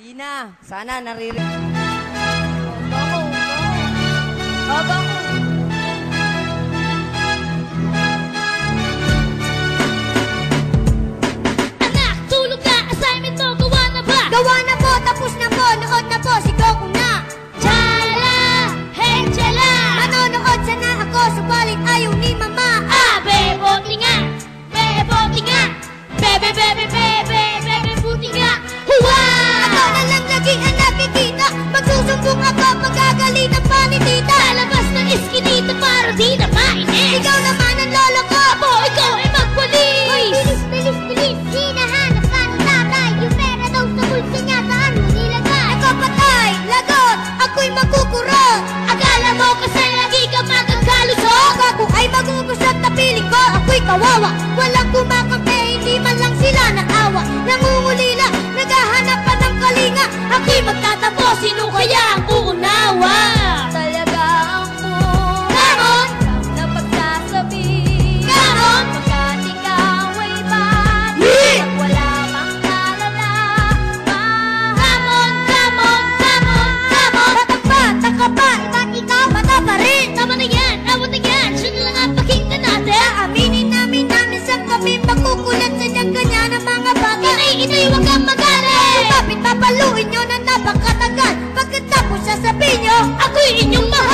Di na. Sana naririnig. Baba ko. Anak, tulog ka. Assignment mo, gawa na ba? Gawa na po, tapos na po, nood na po, sigaw ko na. Chala, hey chala. Manonood sana ako, subalit ayaw ni mama. Bebote nga, bebote nga. Bebe, bebe, bebe, bebe, buti nga. Huwa! Ako na lang lagi ang nakikita. Magsusumbong ako, magagalitan pa ni tita. Lalabas ng iskinita para di na mainis. Ikaw naman ang lolo ko. Apo, ikaw ay magwalis. Bilis, bilis, bilis, hinahanap ka ng tatay. Yung pera daw sa bulsa niya, saan mo nilagay? Ako patay, lagot, ako'y magkukurong. Akala mo kasi lagi ka magkakalusok. Ako ay magugusot na piling ko, ako'y kawawa. Walang kumakampi, hindi man lang sila naawa. Nangungulila, naghahanap pa ng kalinga. Ako'y magtatapos, sino kaya ang uunawa? Talaga ang muna. Ganon, Na pagsasabi. ganon. Pagkat ikaw ay bata. At wala pang kalalaman. Gamon, gamon, gamon, gamon. Bata ka pa, ba't ikaw bata pa rin? Tama na yan, awat na yan. Siya na lang ang pakinggan natin. Aminin namin sa kami magkukulat sa ganyan ng mga bata. Inay, huwag kang magalit. Kapit papaluin nyo na napakatagal. Pagkatapos sasabihin nyo, Ako'y inyong mahal.